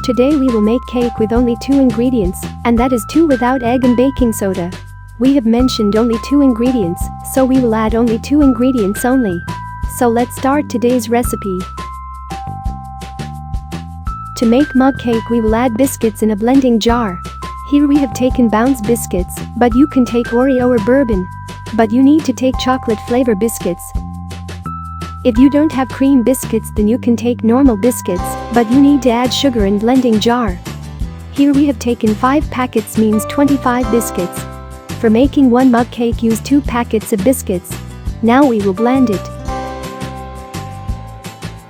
Today we will make cake with only 2 ingredients, and that is 2 without egg and baking soda. We have mentioned only 2 ingredients, so we will add only 2 ingredients only. So let's start today's recipe. To make mug cake we will add biscuits in a blending jar. Here we have taken Bounce biscuits, but you can take Oreo or bourbon. But you need to take chocolate flavor biscuits. If you don't have cream biscuits then you can take normal biscuits, but you need to add sugar in blending jar. Here we have taken 5 packets means 25 biscuits. For making 1 mug cake use 2 packets of biscuits. Now we will blend it.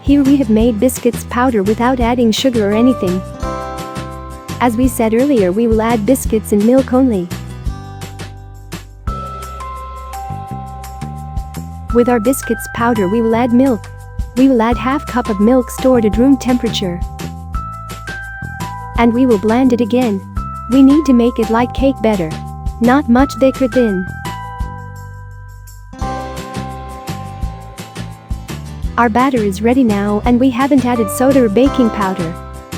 Here we have made biscuits powder without adding sugar or anything. As we said earlier, we will add biscuits in milk only. With our biscuits powder we will add milk. We will add half cup of milk stored at room temperature. And we will blend it again. We need to make it like cake better. Not much thick or thin. Our batter is ready now and we haven't added soda or baking powder.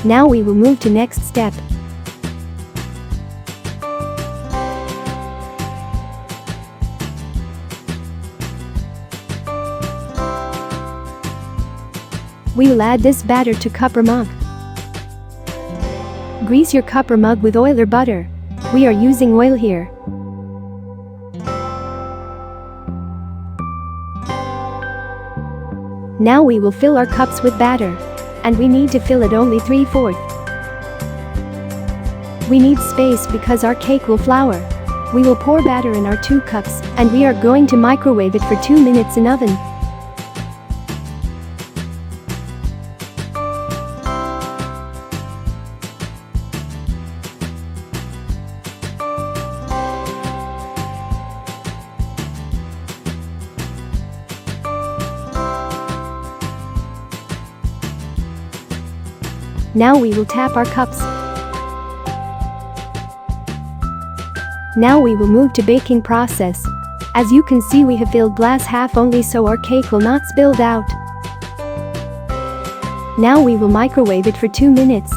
Now we will move to next step. We will add this batter to cup or mug. Grease your cup or mug with oil or butter. We are using oil here. Now we will fill our cups with batter. And we need to fill it only 3/4. We need space because our cake will flour. We will pour batter in our 2 cups and we are going to microwave it for 2 minutes in oven. Now we will tap our cups. Now we will move to baking process. As you can see we have filled glass half only so our cake will not spill out. Now we will microwave it for 2 minutes.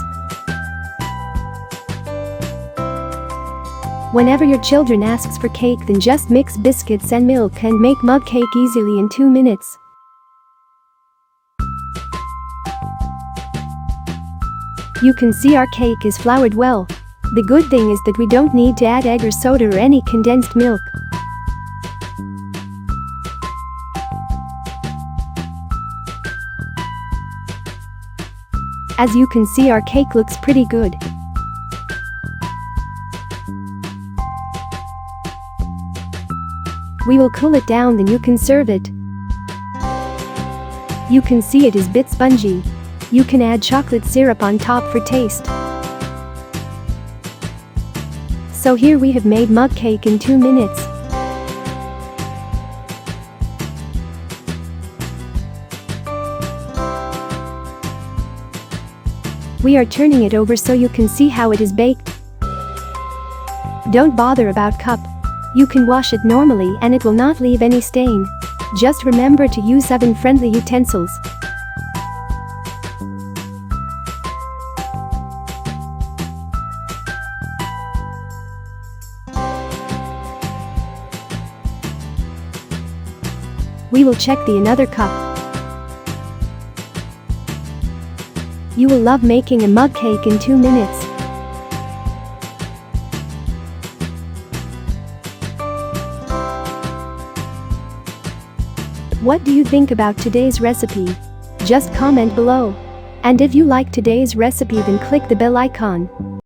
Whenever your children asks for cake then just mix biscuits and milk and make mug cake easily in 2 minutes. You can see our cake is floured well. The good thing is that we don't need to add egg or soda or any condensed milk. As you can see our cake looks pretty good. We will cool it down then you can serve it. You can see it is bit spongy. You can add chocolate syrup on top for taste. So here we have made mug cake in 2 minutes. We are turning it over so you can see how it is baked. Don't bother about cup. You can wash it normally and it will not leave any stain. Just remember to use oven-friendly utensils. We will check the another cup. You will love making a mug cake in 2 minutes. What do you think about today's recipe? Just comment below. And if you like today's recipe then click the bell icon.